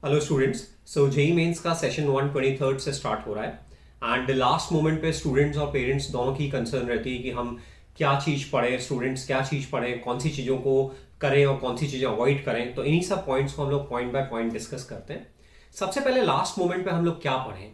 Hello students. So JEE mains का session 1 23 से start हो रहा है एंड लास्ट मोमेंट पे स्टूडेंट्स और पेरेंट्स दोनों की कंसर्न रहती है कि हम क्या चीज़ पढ़ें, स्टूडेंट्स क्या चीज़ पढ़ें, कौन सी चीज़ों को करें और कौन सी चीज़ें अवॉइड करें। तो इन्हीं सब पॉइंट्स को हम लोग पॉइंट बाय पॉइंट डिस्कस करते हैं। सबसे पहले लास्ट मोमेंट पे हम लोग क्या पढ़ें।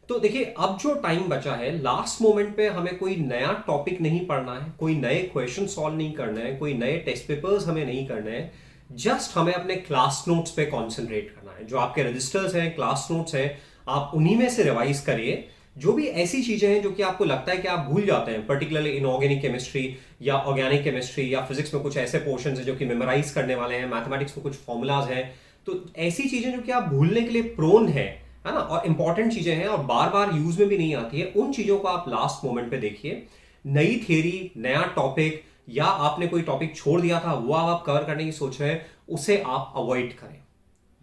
तो देखिए, अब जो टाइम बचा है लास्ट मोमेंट पे हमें कोई नया टॉपिक नहीं पढ़ना है, कोई नए क्वेश्चन सॉल्व नहीं करना है, कोई नए टेस्ट पेपर्स हमें नहीं करने हैं। जस्ट हमें अपने क्लास नोट्स पे कॉन्सेंट्रेट करना है। जो आपके रजिस्टर्स हैं, क्लास नोट्स हैं, आप उन्हीं में से रिवाइज करिए। जो भी ऐसी चीजें हैं जो कि आपको लगता है कि आप भूल जाते हैं, पर्टिकुलरली इनऑर्गेनिक केमिस्ट्री या ऑर्गेनिक केमिस्ट्री या फिजिक्स में कुछ ऐसे पोर्शन हैं जो कि मेमोराइज करने वाले हैं, मैथमेटिक्स में कुछ फॉर्मूलाज हैं, तो ऐसी चीजें जो कि आप भूलने के लिए प्रोन है ना, और इंपॉर्टेंट चीजें हैं और बार बार यूज में भी नहीं आती है, उन चीजों को आप लास्ट मोमेंट पे देखिए। नई थियरी, नया टॉपिक या आपने कोई टॉपिक छोड़ दिया था वो आप कवर करने की सोच रहे हैं, उसे आप अवॉइड करें।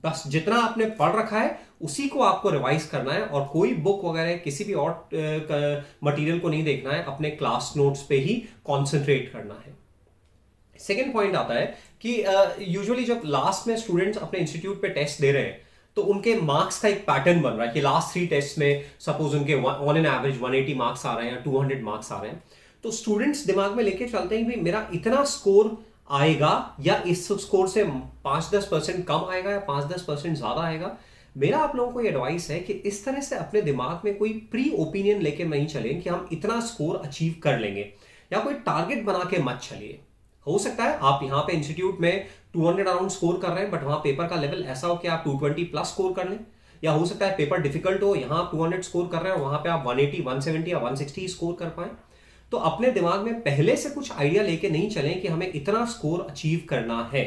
बस जितना आपने पढ़ रखा है उसी को आपको रिवाइज करना है और कोई बुक वगैरह किसी भी और मटेरियल को नहीं देखना है, अपने क्लास नोट्स पे ही कॉन्सेंट्रेट करना है। सेकेंड पॉइंट आता है कि यूजुअली जब लास्ट में स्टूडेंट्स अपने इंस्टीट्यूट पे टेस्ट दे रहे हैं तो उनके मार्क्स का एक पैटर्न बन रहा है कि लास्ट 3 टेस्ट में सपोज उनके ऑन एन एवरेज 180 मार्क्स आ रहे हैं या 200 मार्क्स आ रहे हैं। तो स्टूडेंट्स दिमाग में लेके चलते हैं कि भाई मेरा इतना स्कोर आएगा या इस स्कोर से 5-10% कम आएगा या 5-10% ज्यादा आएगा। मेरा आप लोगों को ये एडवाइस है कि इस तरह से अपने दिमाग में कोई प्री ओपिनियन लेके नहीं चलें कि हम इतना स्कोर अचीव कर लेंगे, या कोई टारगेट बना के मत चलिए। हो सकता है आप यहाँ पे इंस्टीट्यूट में 200 अराउंड स्कोर कर रहे हैं, बट वहां पेपर का लेवल ऐसा हो कि आप 220 प्लस स्कोर कर लें, या हो सकता है पेपर डिफिकल्ट हो, यहाँ आप 200 स्कोर कर रहे हैं और वहां पे आप 180, 170 या 160 स्कोर कर पाए। तो अपने दिमाग में पहले से कुछ आइडिया लेके नहीं चलें कि हमें इतना स्कोर अचीव करना है।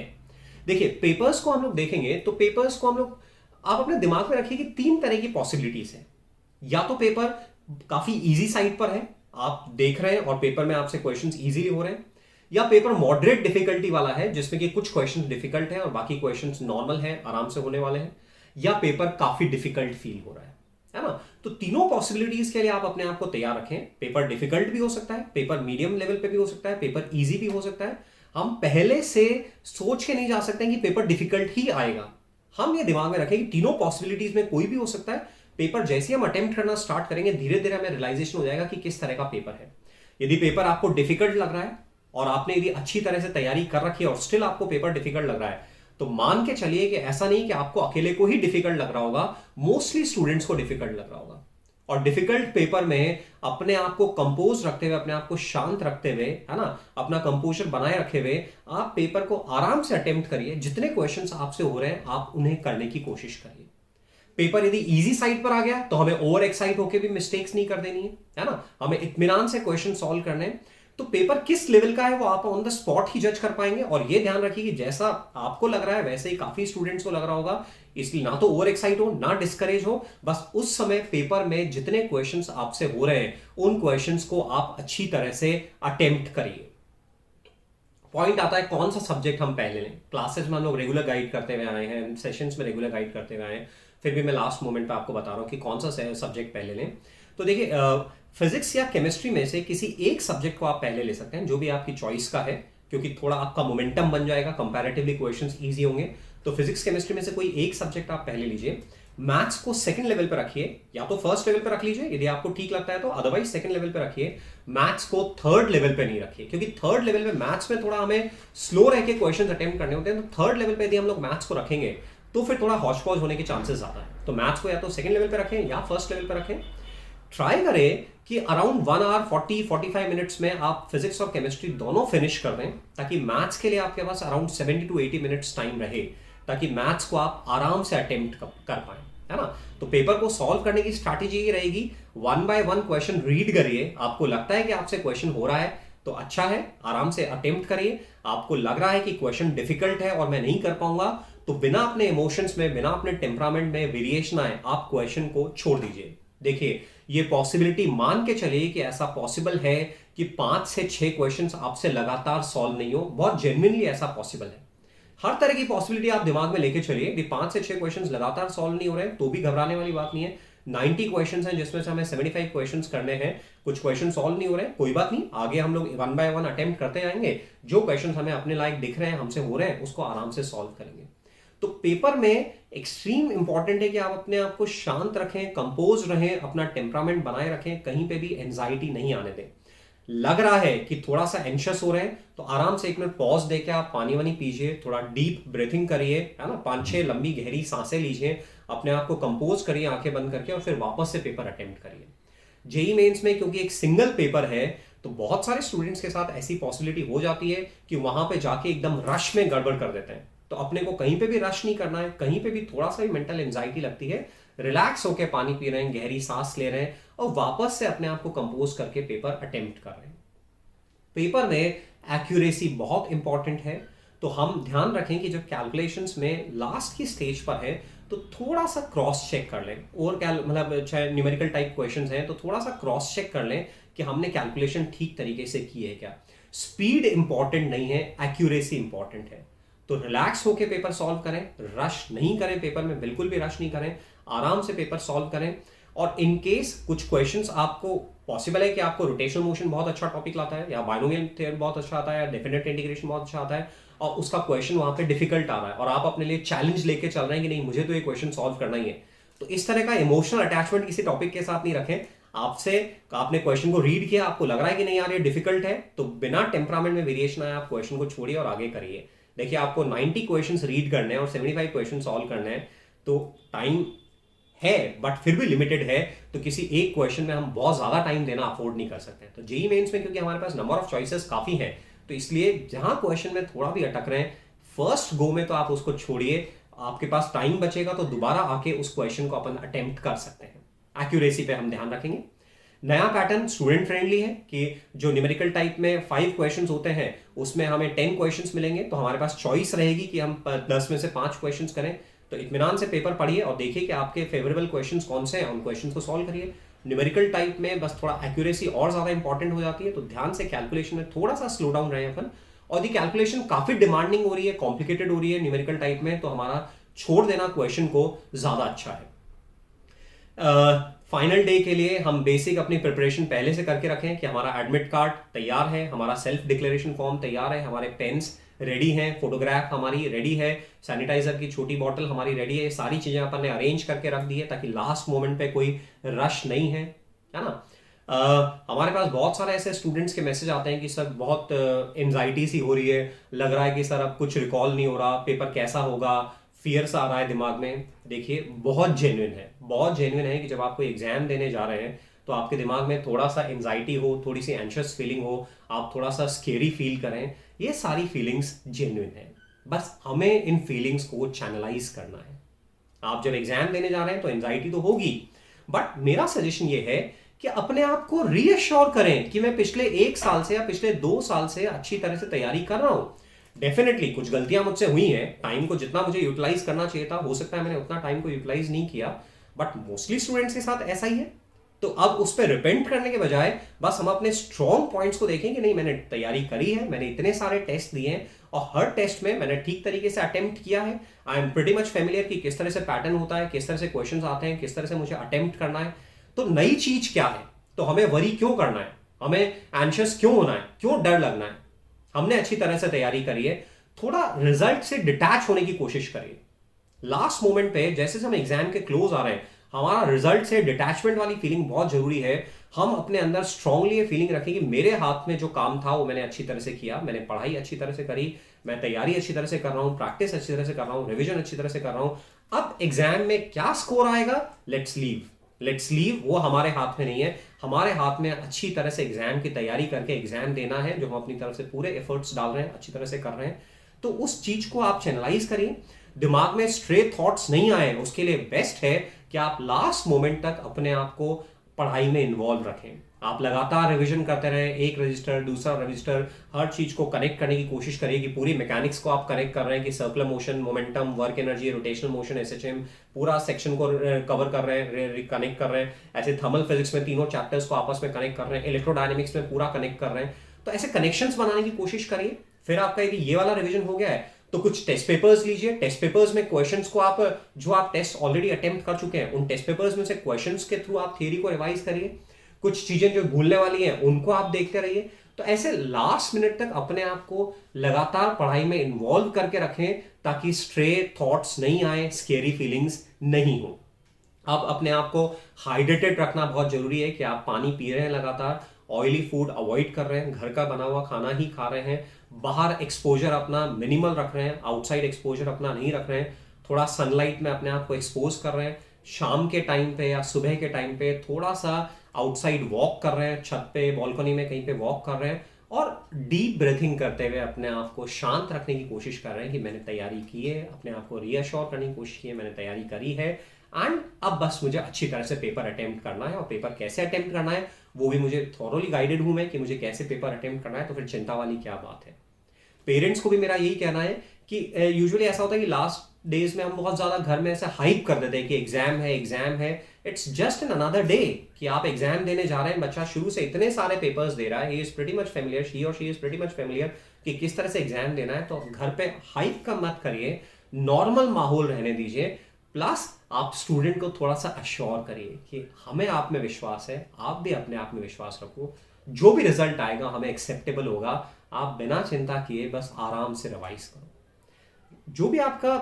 देखिए, पेपर्स को हम लोग देखेंगे तो पेपर्स को हम लोग, आप अपने दिमाग में रखिए कि 3 तरह की पॉसिबिलिटीज है। या तो पेपर काफी इजी साइड पर है, आप देख रहे हैं और पेपर में आपसे क्वेश्चंस इजीली हो रहे हैं, या पेपर मॉडरेट डिफिकल्टी वाला है जिसमें कि कुछ क्वेश्चंस डिफिकल्ट है और बाकी क्वेश्चंस नॉर्मल है, आराम से होने वाले हैं, या पेपर काफी डिफिकल्ट फील हो रहा है ना। तो तीनों पॉसिबिलिटीज के लिए आप अपने आप को तैयार रखें। पेपर डिफिकल्ट भी हो सकता है, पेपर मीडियम लेवल पे भी हो सकता है, पेपर इजी भी हो सकता है। हम पहले से सोच के नहीं जा सकते कि पेपर डिफिकल्ट ही आएगा। हम ये दिमाग में रखें कि तीनों पॉसिबिलिटीज में कोई भी हो सकता है। पेपर जैसे हम अटेम्प्ट करना स्टार्ट करेंगे, धीरे धीरे हमें रियलाइजेशन हो जाएगा कि किस तरह का पेपर है। यदि पेपर आपको डिफिकल्ट लग रहा है और आपने यदि अच्छी तरह से तैयारी कर रखी है और स्टिल आपको पेपर डिफिकल्ट लग रहा है, तो मान के चलिए कि ऐसा नहीं कि आपको अकेले को ही डिफिकल्ट लग रहा होगा, मोस्टली स्टूडेंट्स को डिफिकल्ट लग रहा होगा। और डिफिकल्ट पेपर में अपने आप को कंपोज रखते हुए, अपने आप को शांत रखते हुए, है ना, अपना कंपोजर बनाए रखे हुए आप पेपर को आराम से अटेम्प्ट करिए। जितने क्वेश्चंस आपसे हो रहे हैं आप उन्हें करने की कोशिश करिए। पेपर यदि इजी साइड पर आ गया तो हमें ओवर एक्साइट होकर भी मिस्टेक्स नहीं कर देनी है ना, हमें इत्मीनान से क्वेश्चन सॉल्व करने हैं। तो पेपर किस लेवल का है वो आप ऑन द स्पॉट ही जज कर पाएंगे। और ये ध्यान रखिए कि जैसा आपको लग रहा है वैसे ही काफी स्टूडेंट्स को लग रहा होगा, इसलिए ना तो ओवर एक्साइट हो ना डिस्करेज हो। बस उस समय पेपर में जितने क्वेश्चंस आपसे हो रहे हैं उन क्वेश्चंस को आप अच्छी तरह से अटेम्प्ट करिए। पॉइंट आता है कौन सा सब्जेक्ट हम पहले लें। क्लासेस में हम लोग रेगुलर गाइड करते हुए आए हैं, सेशंस में रेगुलर गाइड करते हुए आए हैं, फिर भी मैं लास्ट मोमेंट पे आपको बता रहा हूँ कि कौन सा सब्जेक्ट पहले लें। तो देखिए, फिजिक्स या केमिस्ट्री में से किसी एक सब्जेक्ट को आप पहले ले सकते हैं, जो भी आपकी चॉइस का है, क्योंकि थोड़ा आपका मोमेंटम बन जाएगा, कंपैरेटिवली क्वेश्चंस इजी होंगे। तो फिजिक्स केमिस्ट्री में से कोई एक सब्जेक्ट आप पहले लीजिए। मैथ्स को सेकंड लेवल पे रखिए, या तो फर्स्ट लेवल पे रख लीजिए यदि आपको ठीक लगता है तो, अदरवाइज सेकंड लेवल पे रखिए। मैथ्स को थर्ड लेवल पे नहीं रखिए, क्योंकि थर्ड लेवल पे मैथ्स में थोड़ा हमें स्लो रह के क्वेश्चन अटेम्प्ट करने होते हैं। तो थर्ड लेवल पे यदि हम लोग मैथ्स को रखेंगे तो फिर थोड़ा हौच पौच होने के चांसेस ज्यादा है। तो मैथ्स को या तो सेकंड लेवल पे रखें या फर्स्ट लेवल पे रखें। ट्राई करें कि अराउंड 1 आवर 40-45 मिनट्स में आप फिजिक्स और केमिस्ट्री दोनों फिनिश कर दें, ताकि मैथ्स के लिए आपके पास अराउंड 70-80 मिनट्स टाइम रहे, ताकि मैथ्स को आप आराम से अटेम्प्ट कर पाए, है ना। तो पेपर को सॉल्व करने की स्ट्रैटेजी ये रहेगी, 1 बाय 1 क्वेश्चन रीड करिए। आपको लगता है कि आपसे क्वेश्चन हो रहा है तो अच्छा है, आराम से अटेम्प्ट करिए। आपको लग रहा है कि क्वेश्चन डिफिकल्ट है और मैं नहीं कर पाऊंगा, तो बिना अपने इमोशंस में, बिना अपने टेम्परामेंट में वेरिएशन आए, आप क्वेश्चन को छोड़ दीजिए। देखिए, ये पॉसिबिलिटी मान के चलिए कि ऐसा पॉसिबल है कि 5 से 6 क्वेश्चंस आपसे लगातार सॉल्व नहीं हो, बहुत जेन्युइनली ऐसा पॉसिबल है। हर तरह की पॉसिबिलिटी आप दिमाग में लेके चलिए कि 5 से 6 क्वेश्चंस लगातार सॉल्व नहीं हो रहे हैं तो भी घबराने वाली बात नहीं है। 90 क्वेश्चंस हैं जिसमें से हमें 75 क्वेश्चंस करने हैं, कुछ क्वेश्चन सॉल्व नहीं हो रहे हैं, कोई बात नहीं, आगे हम लोग 1 बाय 1 अटेम्प्ट करते जाएंगे। जो क्वेश्चन हमें अपने लायक दिख रहे हैं, हमसे हो रहे हैं, उसको आराम से सॉल्व करेंगे। तो पेपर में एक्सट्रीम इंपॉर्टेंट है कि आप अपने आप को शांत रखें, कंपोज रहें, अपना टेम्परामेंट बनाए रखें, कहीं पे भी एंजाइटी नहीं आने दें। लग रहा है कि थोड़ा सा एंशियस हो रहे हैं तो आराम से 1 मिनट पॉज देके आप पानी वानी पीजिए, थोड़ा डीप ब्रीथिंग करिए, है ना, 5-6 लंबी गहरी सांसें लीजिए, अपने आप को कंपोज करिए आंखें बंद करके, और फिर वापस से पेपर अटेम्प्ट करिए। जेई मेंस में क्योंकि एक सिंगल पेपर है तो बहुत सारे स्टूडेंट्स के साथ ऐसी पॉसिबिलिटी हो जाती है कि वहां पे जाके एकदम रश में गड़बड़ कर देते हैं। तो अपने को कहीं पे भी रश नहीं करना है, कहीं पे भी थोड़ा सा भी मेंटल एंजाइटी लगती है, रिलैक्स होकर पानी पी रहे हैं, गहरी सांस ले रहे हैं और वापस से अपने आप को कंपोज करके पेपर अटेम्प्ट कर रहे हैं। पेपर में एक्यूरेसी बहुत इंपॉर्टेंट है, तो हम ध्यान रखें कि जब कैलकुलेशंस में लास्ट की स्टेज पर है तो थोड़ा सा क्रॉस चेक कर लें, और मतलब चाहे न्यूमेरिकल टाइप क्वेश्चंस हैं तो थोड़ा सा क्रॉस चेक कर लें कि हमने कैलकुलेशन ठीक तरीके से की है क्या। स्पीड इंपॉर्टेंट नहीं है, एक्यूरेसी इंपॉर्टेंट है। तो रिलैक्स होकर पेपर सॉल्व करें, रश नहीं करें, पेपर में बिल्कुल भी रश नहीं करें, आराम से पेपर सॉल्व करें। और इन केस कुछ क्वेश्चंस आपको पॉसिबल है कि आपको रोटेशनल मोशन बहुत अच्छा टॉपिक लाता है, या बाइनोमियल थ्योरम बहुत अच्छा आता है, या डेफिनेट इंटीग्रेशन बहुत अच्छा आता है, और उसका क्वेश्चन वहां पे डिफिकल्ट आ रहा है और आप अपने लिए चैलेंज लेके चल रहे हैं कि नहीं मुझे तो ये क्वेश्चन सॉल्व करना ही है, तो इस तरह का इमोशनल अटैचमेंट किसी टॉपिक के साथ नहीं रखें। आपने क्वेश्चन को रीड किया, आपको लग रहा है कि नहीं यार ये डिफिकल्ट है, तो बिना टेम्परामेंट में वेरिएशन आए आप क्वेश्चन को छोड़िए और आगे करिए। देखिए आपको 90 क्वेश्चंस रीड करने हैं और 75 क्वेश्चन सॉल्व करने हैं, तो टाइम है बट फिर भी लिमिटेड है, तो किसी एक क्वेश्चन में हम बहुत ज्यादा टाइम देना अफोर्ड नहीं कर सकते। तो जेईई मेंस में क्योंकि हमारे पास नंबर ऑफ चॉइसेस काफी हैं, तो इसलिए जहां क्वेश्चन में थोड़ा भी अटक रहे हैं फर्स्ट गो में तो आप उसको छोड़िए, आपके पास टाइम बचेगा तो दोबारा आके उस क्वेश्चन को अपन अटेम्प्ट कर सकते हैं। एक्यूरेसी पे हम ध्यान रखेंगे। नया पैटर्न स्टूडेंट फ्रेंडली है कि जो न्यूमेरिकल टाइप में 5 क्वेश्चंस होते हैं उसमें हमें 10 क्वेश्चंस मिलेंगे, तो हमारे पास चॉइस रहेगी कि हम 10 में से 5 क्वेश्चंस करें। तो इत्मीनान से पेपर पढ़िए और देखिए कि आपके फेवरेबल क्वेश्चंस कौन से हैं, उन क्वेश्चंस को सॉल्व करिए। न्यूमेरिकल टाइप में बस थोड़ा एक्यूरेसी और ज्यादा इंपॉर्टेंट हो जाती है, तो ध्यान से कैलकुलेशन में थोड़ा सा स्लो डाउन रहे अपन। और दी कैलकुलेशन काफी डिमांडिंग हो रही है, कॉम्प्लिकेटेड हो रही है न्यूमेरिकल टाइप में, तो हमारा छोड़ देना क्वेश्चन को ज्यादा अच्छा है। फाइनल डे के लिए हम बेसिक अपनी प्रिपरेशन पहले से करके रखें कि हमारा एडमिट कार्ड तैयार है, हमारा सेल्फ डिक्लेरेशन फॉर्म तैयार है, हमारे पेन्स रेडी हैं, फोटोग्राफ हमारी रेडी है, सैनिटाइजर की छोटी बॉटल हमारी रेडी है, सारी चीजें अपन ने अरेंज करके रख दी है ताकि लास्ट मोमेंट पे कोई रश नहीं है ना। हमारे पास बहुत सारे ऐसे स्टूडेंट्स के मैसेज आते हैं कि सर बहुत एंजाइटी सी हो रही है, लग रहा है कि सर अब कुछ रिकॉल नहीं हो रहा, पेपर कैसा होगा, फियर सा आ रहा है दिमाग में। देखिए बहुत जेन्युइन है, बहुत जेन्युइन है कि जब आप कोई एग्जाम देने जा रहे हैं तो आपके दिमाग में थोड़ा सा एंजाइटी हो, थोड़ी सी एंशियस फीलिंग हो, आप थोड़ा सा स्केरी फील करें, ये सारी फीलिंग्स जेन्युइन है। बस हमें इन फीलिंग्स को चैनलाइज करना है। आप जब एग्जाम देने जा रहे हैं तो एंजाइटी तो होगी, बट मेरा सजेशन ये है कि अपने आप को रीअश्योर करें कि मैं पिछले 1 साल से या पिछले 2 साल से अच्छी तरह से तैयारी कर रहा हूं। डेफिनेटली कुछ गलतियां मुझसे हुई हैं, टाइम को जितना मुझे यूटिलाइज करना चाहिए था हो सकता है मैंने उतना टाइम को यूटिलाइज नहीं किया, बट मोस्टली स्टूडेंट्स के साथ ऐसा ही है। तो अब उस पर रिपेंट करने के बजाय बस हम अपने स्ट्रॉन्ग पॉइंट्स को देखें कि नहीं मैंने तैयारी करी है, मैंने इतने सारे टेस्ट दिए हैं और हर टेस्ट में मैंने ठीक तरीके से अटेम्प्ट किया है। I am pretty much familiar कि किस तरह से पैटर्न होता है, किस तरह से क्वेश्चंस आते हैं, किस तरह से मुझे अटेम्प्ट करना है। तो नई चीज क्या है, तो हमें वरी क्यों करना है, हमें एंशियस क्यों होना है, क्यों डर लगना है। हमने अच्छी तरह से तैयारी करी है, थोड़ा रिजल्ट से डिटैच होने की कोशिश करिए। लास्ट मोमेंट पे जैसे हम एग्जाम के क्लोज आ रहे हैं, हमारा रिजल्ट से डिटैचमेंट वाली फीलिंग बहुत जरूरी है। हम अपने अंदर स्ट्रांगली ये फीलिंग रखें कि मेरे हाथ में जो काम था वो मैंने अच्छी तरह से किया, मैंने पढ़ाई अच्छी तरह से करी, मैं तैयारी अच्छी तरह से कर रहा हूं, प्रैक्टिस अच्छी तरह से कर रहा हूं, रिवीजन अच्छी तरह से कर रहा हूं। अब एग्जाम में क्या स्कोर आएगा, लेट्स लीव, वो हमारे हाथ में नहीं है। हमारे हाथ में अच्छी तरह से एग्जाम की तैयारी करके एग्जाम देना है, जो हम अपनी तरफ से पूरे एफर्ट्स डाल रहे हैं, अच्छी तरह से कर रहे हैं। तो उस चीज को आप चैनलाइज करिए, दिमाग में स्ट्रे थॉट्स नहीं आए, उसके लिए बेस्ट है कि आप लास्ट मोमेंट तक अपने आप को पढ़ाई में इन्वॉल्व रखें। आप लगातार रिवीजन करते रहें, एक रजिस्टर दूसरा रजिस्टर, हर चीज को कनेक्ट करने की कोशिश करिए कि पूरी मैकेनिक्स को आप कनेक्ट कर रहे हैं कि circular motion, momentum, work energy, rotational motion, SHM, पूरा सेक्शन को कवर कर रहे हैं, कनेक्ट कर रहे हैं। ऐसे थर्मल फिजिक्स में तीनों चैप्टर्स को आपस में कनेक्ट कर रहे हैं, इलेक्ट्रोडायनेमिक्स में पूरा कनेक्ट कर रहे हैं। तो ऐसे कनेक्शंस बनाने की कोशिश करिए। फिर आपका यदि ये वाला रिवीजन हो गया है तो कुछ टेस्ट पेपर्स लीजिए। टेस्ट पेपर्स में क्वेश्चंस को आप जो आप टेस्ट ऑलरेडी अटेम्प्ट कर चुके हैं उन टेस्ट पेपर्स में से क्वेश्चंस के थ्रू आप थियरी को रिवाइज करिए। कुछ चीजें जो भूलने वाली हैं उनको आप देखते रहिए। तो ऐसे लास्ट मिनट तक अपने आप को लगातार पढ़ाई में इन्वॉल्व करके रखें, ताकि स्ट्रे थॉट्स नहीं आए, स्केरी फीलिंग्स नहीं हो। अब अपने आप को हाइड्रेटेड रखना बहुत जरूरी है कि आप पानी पी रहे हैं लगातार, ऑयली फूड अवॉइड कर रहे हैं, घर का बना हुआ खाना ही खा रहे हैं, बाहर एक्सपोजर अपना मिनिमल रख रहे हैं, आउटसाइड एक्सपोजर अपना नहीं रख रहे हैं, थोड़ा सनलाइट में अपने आप को एक्सपोज कर रहे हैं, शाम के टाइम पे या सुबह के टाइम पे थोड़ा सा आउटसाइड वॉक कर रहे हैं, छत पे बालकनी में कहीं पे वॉक कर रहे हैं, और डीप ब्रीथिंग करते हुए अपने आप को शांत रखने की कोशिश कर रहे हैं कि मैंने तैयारी की है, अपने आप को रीअश्योर करने की कोशिश की है, मैंने तैयारी करी है, एंड अब बस मुझे अच्छी तरह से पेपर अटेम्प्ट करना है। और पेपर कैसे अटेम्प्ट करना है वो भी मुझे थॉरोली गाइडेड हूं मैं कि मुझे कैसे पेपर अटेम्प्ट करना है, तो फिर चिंता वाली क्या बात है। पेरेंट्स को भी मेरा यही कहना है कि यूजुअली ऐसा होता है कि लास्ट डेज में हम बहुत ज्यादा घर में ऐसे हाइप कर देते हैं कि एग्जाम है, एग्जाम है। It's just an another day कि आप एग्जाम देने जा रहे हैं, बच्चा शुरू से इतने सारे पेपर्स दे रहा है, he is pretty much familiar, she और she is pretty much familiar कि किस तरह से एग्जाम देना है। तो घर पे हाइप का मत करिए, नॉर्मल माहौल रहने दीजिए, प्लस आप स्टूडेंट को थोड़ा सा अश्योर करिए कि हमें आप में विश्वास है, आप भी अपने आप में विश्वास रखो, जो भी रिजल्ट आएगा हमें एक्सेप्टेबल होगा, आप बिना चिंता किए बस आराम से रिवाइज करो। जो भी आपका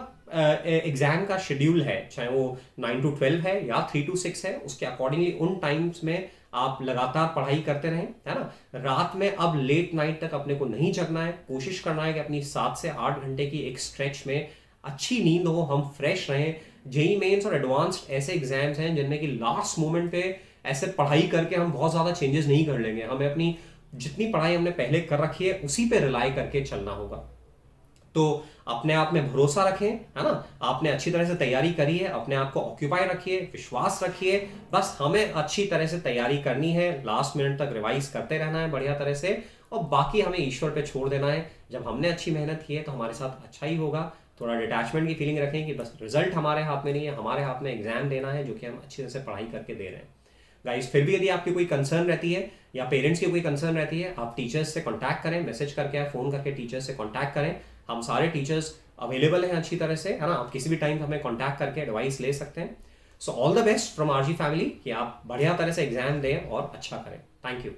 एग्जाम का शेड्यूल है, चाहे वो 9 to 12 है या 3 to 6 है, उसके अकॉर्डिंगली उन टाइम्स में आप लगातार पढ़ाई करते रहें, है ना। रात में अब लेट नाइट तक अपने को नहीं जगना है, कोशिश करना है कि अपनी 7 से 8 घंटे की एक स्ट्रेच में अच्छी नींद हो, हम फ्रेश रहें। जेई मेंस और एडवांस्ड ऐसे एग्जाम्स हैं जिनमें कि लास्ट मोमेंट पे ऐसे पढ़ाई करके हम बहुत ज़्यादा चेंजेस नहीं कर लेंगे, हमें अपनी जितनी पढ़ाई हमने पहले कर रखी है उसी पे रिलाई करके चलना होगा। तो अपने आप में भरोसा रखें, है ना। आपने अच्छी तरह से तैयारी करी है, अपने आप को ऑक्यूपाई रखिए, विश्वास रखिए, बस हमें अच्छी तरह से तैयारी करनी है, लास्ट मिनट तक रिवाइज करते रहना है बढ़िया तरह से, और बाकी हमें ईश्वर पे छोड़ देना है। जब हमने अच्छी मेहनत की है तो हमारे साथ अच्छा ही होगा। थोड़ा डिटैचमेंट की फीलिंग रखें कि बस रिजल्ट हमारे हाथ में नहीं है, हमारे हाथ में एग्जाम देना है जो कि हम अच्छी तरह से पढ़ाई करके दे रहे हैं। गाइस, फिर भी यदि आपकी कोई कंसर्न रहती है या पेरेंट्स की कोई कंसर्न रहती है, आप टीचर्स से कांटेक्ट करें, मैसेज करके या फोन करके टीचर्स से कांटेक्ट करें। हम सारे टीचर्स अवेलेबल हैं अच्छी तरह से, है ना। आप किसी भी टाइम हमें कांटेक्ट करके एडवाइस ले सकते हैं। So all the best from RG family कि आप बढ़िया तरह से एग्जाम दें और अच्छा करें। Thank you.